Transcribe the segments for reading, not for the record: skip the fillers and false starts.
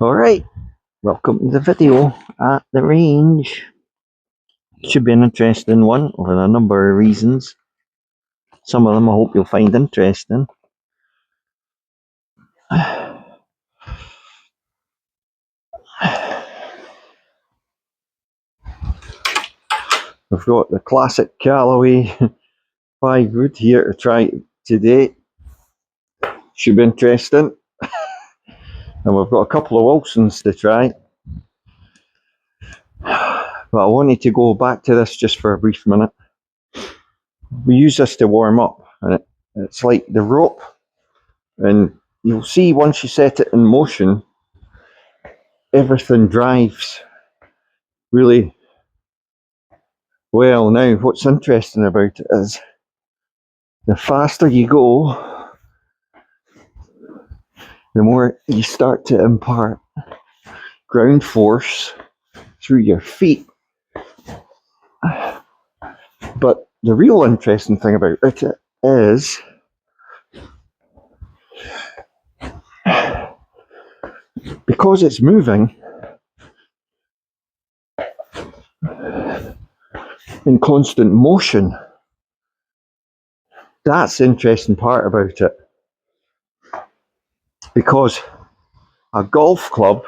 Alright, welcome to the video at the range. Should be an interesting one for a number of reasons. Some of them I hope you'll find interesting. We've got the classic Callaway 5 wood here to try today. Should be interesting. And we've got a couple of Wilsons to try. But I wanted to go back to this just for a brief minute. We use this to warm up, and it's like the rope, and you'll see once you set it in motion, everything drives really well. Now, what's interesting about it is the faster you go, the more you start to impart ground force through your feet. But the real interesting thing about it is because it's moving in constant motion. That's the interesting part about it. Because a golf club,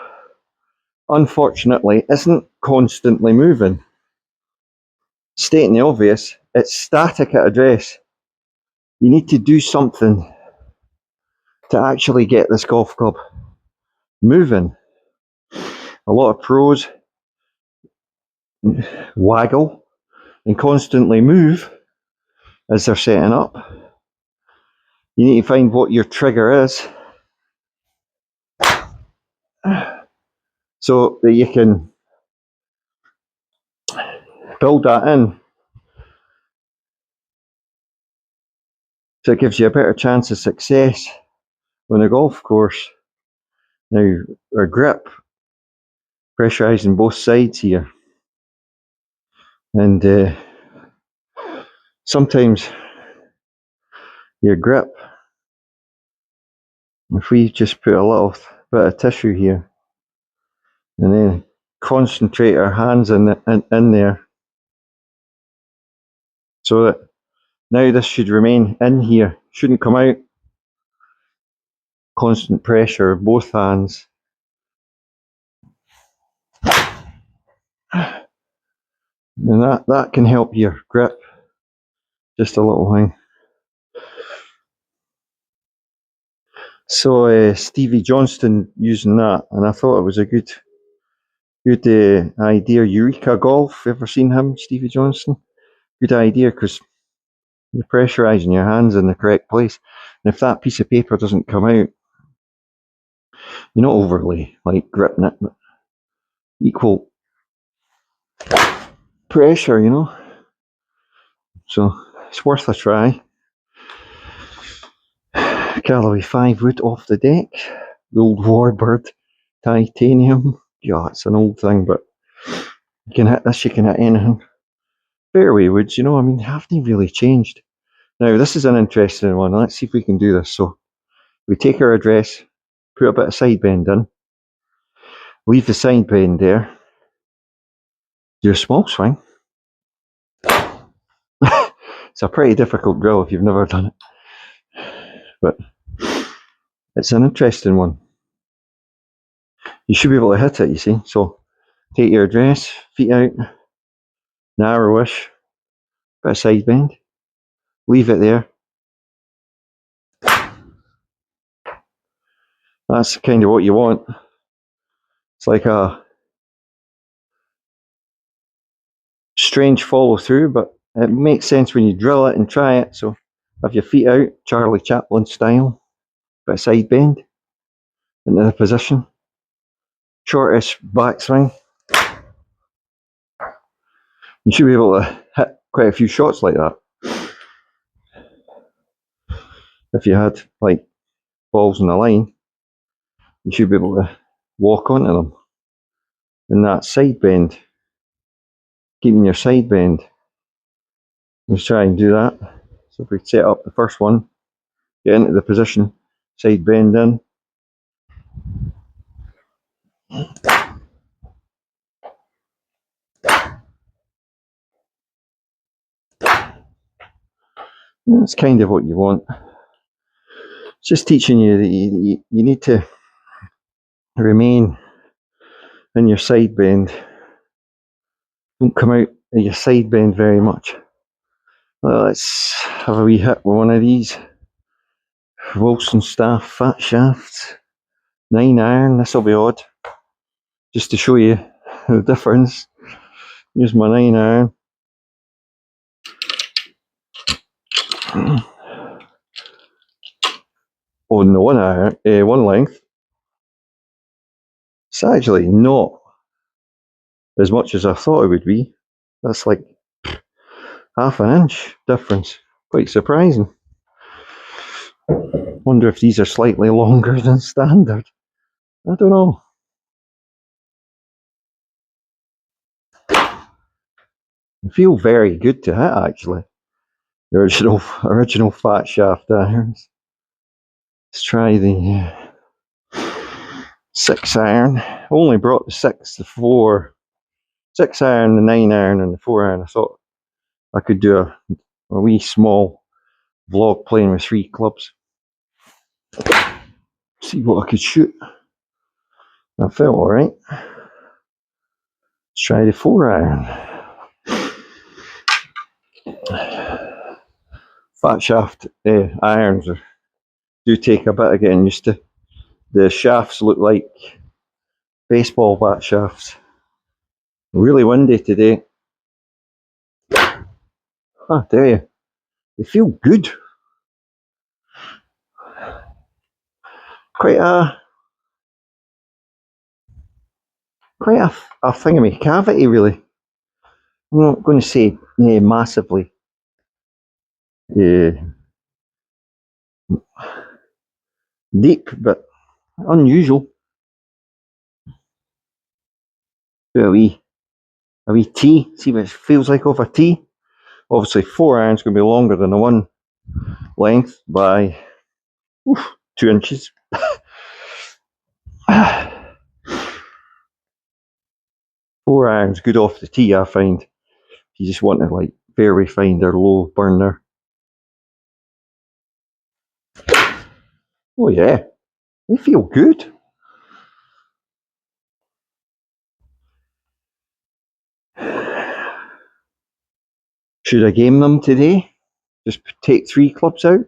unfortunately, isn't constantly moving. Stating the obvious, it's static at address. You need to do something to actually get this golf club moving. A lot of pros waggle and constantly move as they're setting up. You need to find what your trigger is so that you can build that in, so it gives you a better chance of success on a golf course. Now, our grip, pressurising both sides here, and sometimes your grip, if we just put a little bit of tissue here and then concentrate our hands in there, so that now this should remain in here, shouldn't come out. Constant pressure of both hands. And that can help your grip. Just a little thing. So Stevie Johnston using that, and I thought it was a good idea. Eureka Golf, ever seen him, Stevie Johnston? Good idea, because you're pressurising your hands in the correct place. And if that piece of paper doesn't come out, you're not overly like gripping it, but equal pressure, you know. So it's worth a try. Callaway 5 wood off the deck. The old warbird titanium. Yeah, it's an old thing, but you can hit this, you can hit anything. Fairway woods, you know, I mean, haven't really changed. Now, this is an interesting one. Let's see if we can do this. So, we take our address, put a bit of side bend in, leave the side bend there, do a small swing. It's a pretty difficult drill if you've never done it, but it's an interesting one. You should be able to hit it, you see. So, take your address, feet out, narrowish, bit of side bend, leave it there. That's kind of what you want. It's like a strange follow through, but it makes sense when you drill it and try it. So have your feet out, Charlie Chaplin style, bit of side bend into the position, shortest backswing. You should be able to hit quite a few shots like that if you had like balls in the line. You should be able to walk onto them. And that side bend, keeping your side bend. Let's try and do that. So if we set up the first one, get into the position, side bend in, That's kind of what you want. It's just teaching you that you need to remain in your side bend. Don't come out of your side bend very much. Well, let's have a wee hit with one of these Wilson Staff fat shafts. 9-iron, this will be odd. Just to show you the difference. Here's my 9-iron. On the one length. It's actually not as much as I thought it would be. That's like half an inch difference. Quite surprising. Wonder if these are slightly longer than standard. I don't know. They feel very good to hit, actually. The original fat shaft irons. Let's try the 6-iron. Only brought the 6-iron, the 9-iron, and the 4-iron. I thought I could do a wee small vlog playing with 3 clubs. See what I could shoot. That felt alright. Let's try the 4-iron. Fat shaft irons do take a bit of getting used to. The shafts look like baseball bat shafts. Really windy today. I tell you, they feel good. Quite a thingy cavity, really. I'm not going to say massively deep, but unusual. Do a wee T. See what it feels like off a T. Obviously, 4-iron's going to be longer than the one length by 2 inches. 4-iron's good off the tee, I find. If you just want to like fairway finder, low burner. Oh yeah, they feel good. Should I game them today? Just take 3 clubs out,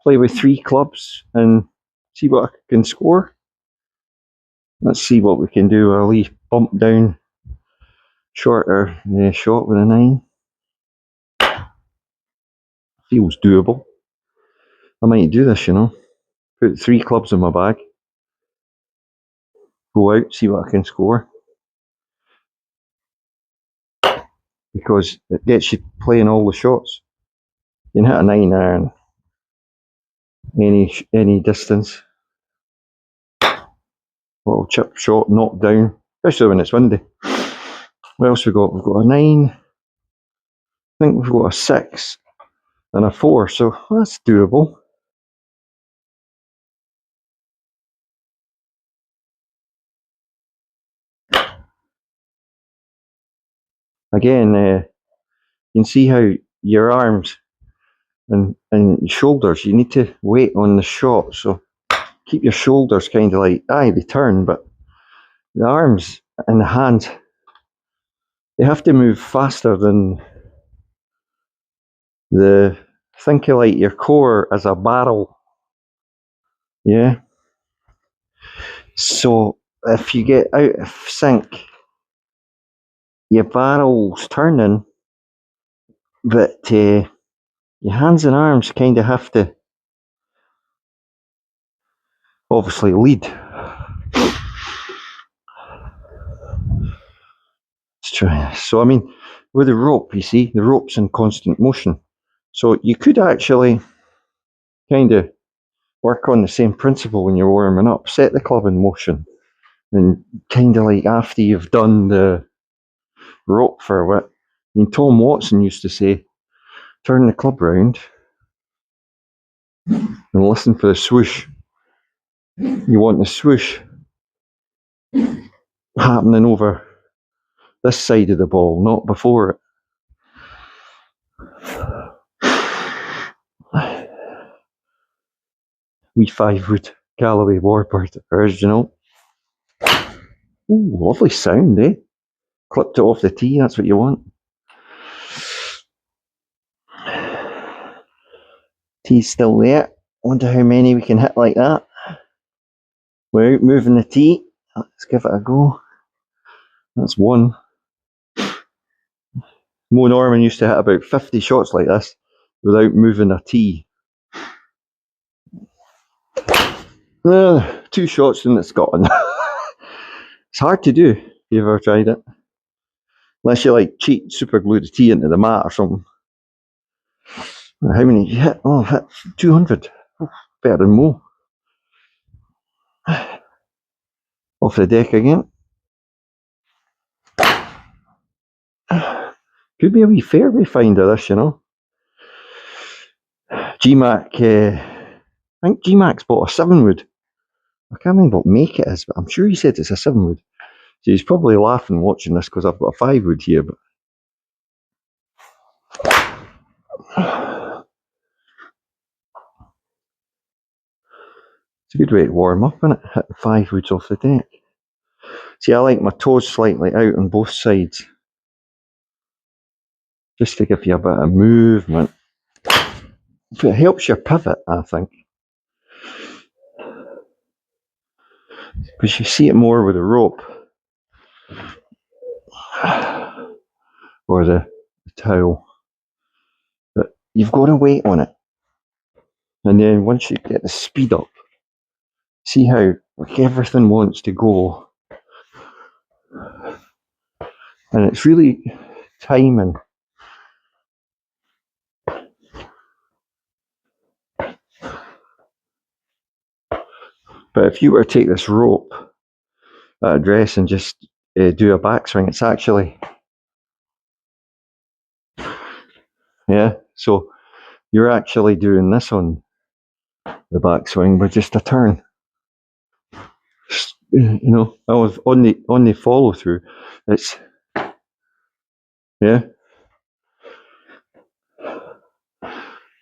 play with 3 clubs, and see what I can score. Let's see what we can do. I'll leave bump down shorter shot with a 9. Feels doable. I might do this, Put 3 clubs in my bag. Go out, see what I can score. Because it gets you playing all the shots. You can hit a 9-iron any distance. Little chip shot, knock down, especially when it's windy. What else we got? We've got a 9. I think we've got a 6 and a 4, so that's doable. Again, you can see how your arms and shoulders, you need to wait on the shot, so keep your shoulders kind of like, they turn, but the arms and the hands, they have to move faster than think of like your core as a barrel. Yeah. So if you get out of sync, your barrel's turning, but your hands and arms kind of have to obviously lead. Let's try this. So I mean, with the rope, you see, the rope's in constant motion. So you could actually kind of work on the same principle when you're warming up. Set the club in motion, and kind of like after you've done the rope for a bit. I mean, Tom Watson used to say, turn the club round and listen for the swoosh. You want the swoosh happening over this side of the ball, not before it. Wee 5-wood Callaway warbird original. Ooh, lovely sound, eh? Clipped it off the tee, that's what you want. Tee's still there. Wonder how many we can hit like that. We're out moving the tee. Let's give it a go. That's one. Mo Norman used to hit about 50 shots like this without moving a tee. 2 shots and it's gone. It's hard to do if you've ever tried it. Unless you like cheat, super glue the tee into the mat or something. How many you hit? Oh, I've hit 200. Oh, better than Mo. Off the deck again. Could be a wee fairway finder, this, you know. G-Mac, I think G-Mac's bought a 7-wood. I can't remember what make it is, but I'm sure he said it's a 7-wood. So he's probably laughing watching this because I've got a 5-wood here. But it's a good way to warm up, isn't it? Hitting 5-woods off the deck. See, I like my toes slightly out on both sides, just to give you a bit of movement. It helps your pivot, I think. Because you see it more with a rope or the towel. But you've got to wait on it. And then once you get the speed up, see how like everything wants to go. And it's really timing. But if you were to take this rope at address and just do a backswing, it's actually, yeah, so you're actually doing this on the backswing with just a turn. You know, I was on the follow through. It's, yeah.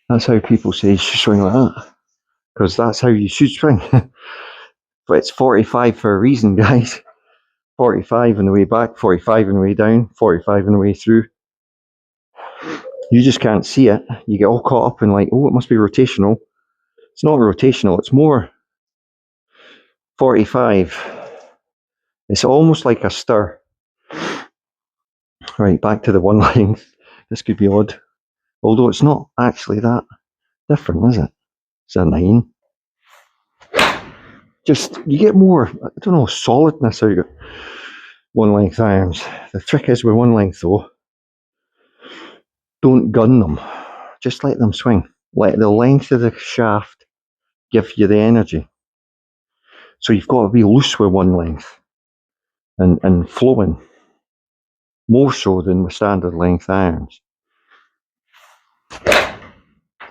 That's how people say you should swing like that, because that's how you should swing. But it's 45 for a reason, guys. 45 on the way back, 45 on the way down, 45 on the way through. You just can't see it. You get all caught up in like, oh, it must be rotational. It's not rotational, it's more 45. It's almost like a stir. Right, back to the one length. This could be odd. Although it's not actually that different, is it? It's a 9. Just, you get more, I don't know, solidness out of one length irons. The trick is with one length though, don't gun them. Just let them swing. Let the length of the shaft give you the energy. So you've got to be loose with one length and flowing, more so than with standard length irons.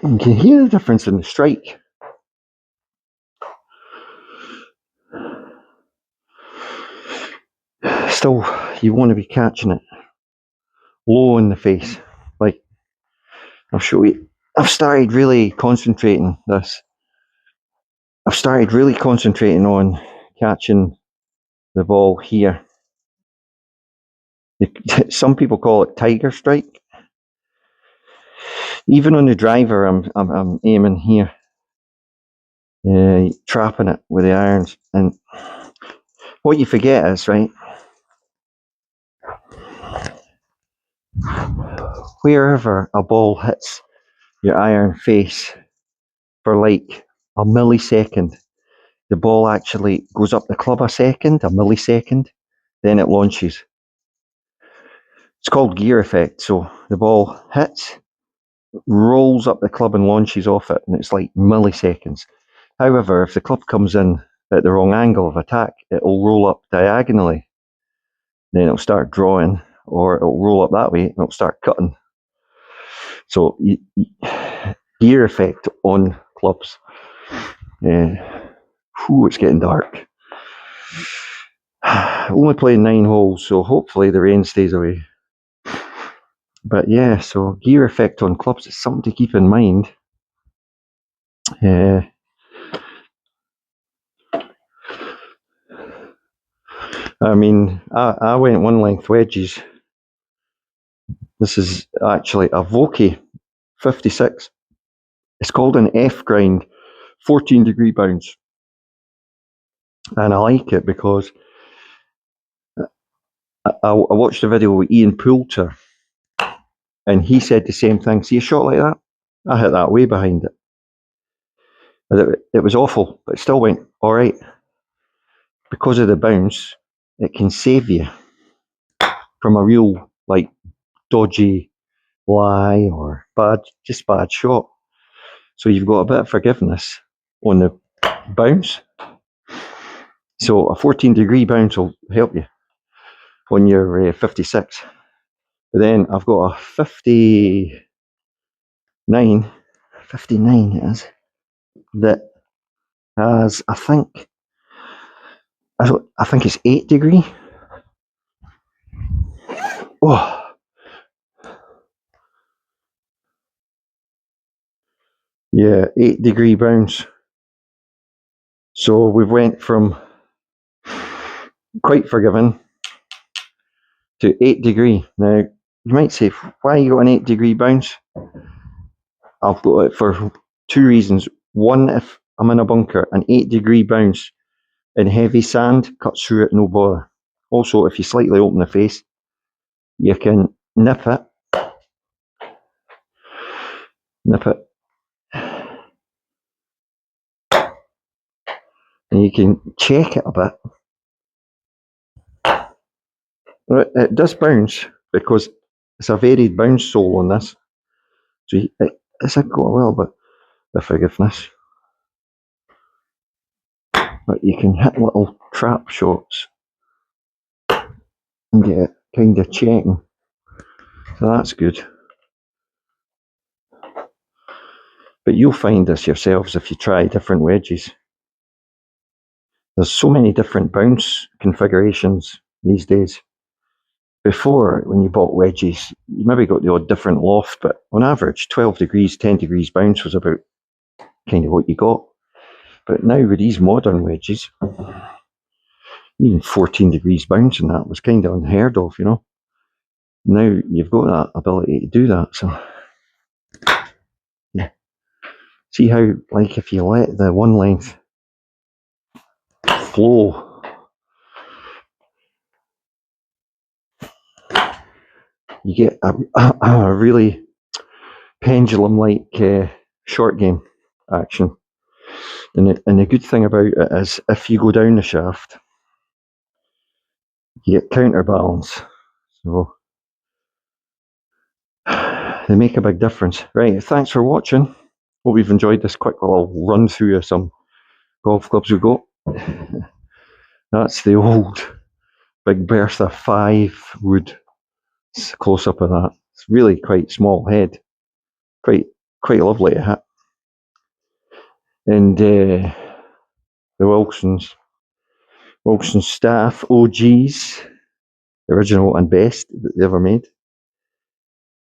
You can hear the difference in the strike. Still, you want to be catching it low in the face. Like, I'll show you. I've started really concentrating this. I've started really concentrating on catching the ball here. Some people call it tiger strike. Even on the driver, I'm aiming here, trapping it with the irons. And what you forget is, right, wherever a ball hits your iron face for like a millisecond, the ball actually goes up the club a millisecond, then it launches. It's called gear effect. So the ball hits, rolls up the club and launches off it, and it's like milliseconds. However, if the club comes in at the wrong angle of attack, it'll roll up diagonally. Then it'll start drawing, or it'll roll up that way and it'll start cutting. So gear effect on clubs. It's getting dark. only playing 9 holes, so hopefully the rain stays away. But yeah, so gear effect on clubs is something to keep in mind. I mean, I went one length wedges. This is actually a Vokey 56. It's called an F grind, 14 degree bounce. And I like it because I watched a video with Ian Poulter, and he said the same thing. See a shot like that? I hit that way behind it. It was awful, but it still went all right. Because of the bounce, it can save you from a real, like, dodgy lie or bad shot. So you've got a bit of forgiveness on the bounce. So a 14 degree bounce will help you on your 56. But then I've got a 59 it is, that has, I think it's 8 degree. Oh, yeah, 8 degree bounce. So we've went from quite forgiving to 8 degree. Now, you might say, why you got an 8 degree bounce? I've got it for 2 reasons. One, if I'm in a bunker, an 8 degree bounce in heavy sand cuts through it, no bother. Also, if you slightly open the face, you can nip it, and you can check it a bit. It does bounce because it's a varied bounce sole on this. So it's got a little bit of forgiveness. But you can hit little trap shots and get it kind of checking. So that's good. But you'll find this yourselves if you try different wedges. There's so many different bounce configurations these days. Before, when you bought wedges, you maybe got the odd different loft, but on average, 12 degrees, 10 degrees bounce was about kind of what you got. But now with these modern wedges, even 14 degrees bounce and that was kind of unheard of, you know. Now you've got that ability to do that, so yeah. See how, like, if you let the one length flow, you get a really pendulum-like short game action. And the good thing about it is, if you go down the shaft, you get counterbalance. So they make a big difference. Right, thanks for watching. Hope you've enjoyed this quick little run through of some golf clubs we've got. That's the old Big Bertha 5 wood. It's a close up of that. It's really quite small head. Quite lovely to hit. And the Wilson Staff OGs, the original and best that they ever made.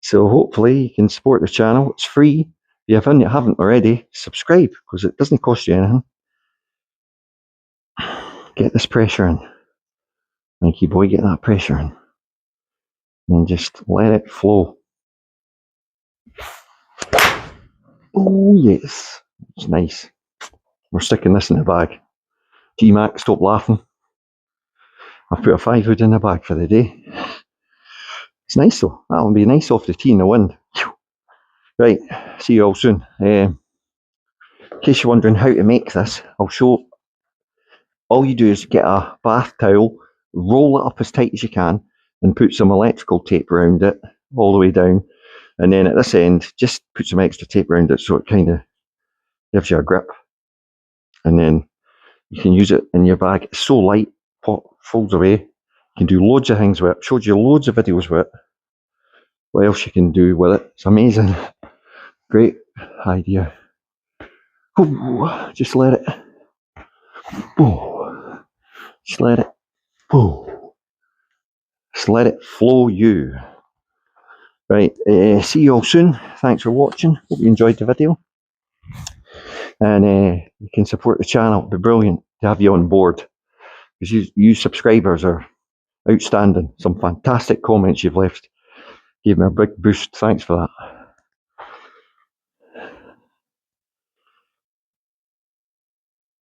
So hopefully you can support the channel. It's free. If you haven't already, subscribe, because it doesn't cost you anything. Get this pressure in. Thank you, boy. Get that pressure in. And just let it flow. Oh, yes. It's nice. We're sticking this in the bag. G-Mac, stop laughing. I've put a 5 wood in the bag for the day. It's nice though. That'll be nice off the tee in the wind. Right, see you all soon. In case you're wondering how to make this, I'll show. All you do is get a bath towel, roll it up as tight as you can, and put some electrical tape around it all the way down. And then at this end, just put some extra tape around it so it kind of gives you a grip. And then you can use it in your bag. It's so light, folds away. You can do loads of things with it. Showed you loads of videos with it. What else you can do with it? It's amazing. Great idea. Ooh, just let it. Ooh, just let it. Ooh. Just let it flow you. Right, see you all soon. Thanks for watching. Hope you enjoyed the video. And you can support the channel. It'd be brilliant to have you on board. Because you subscribers are outstanding. Some fantastic comments you've left. Gave me a big boost. Thanks for that.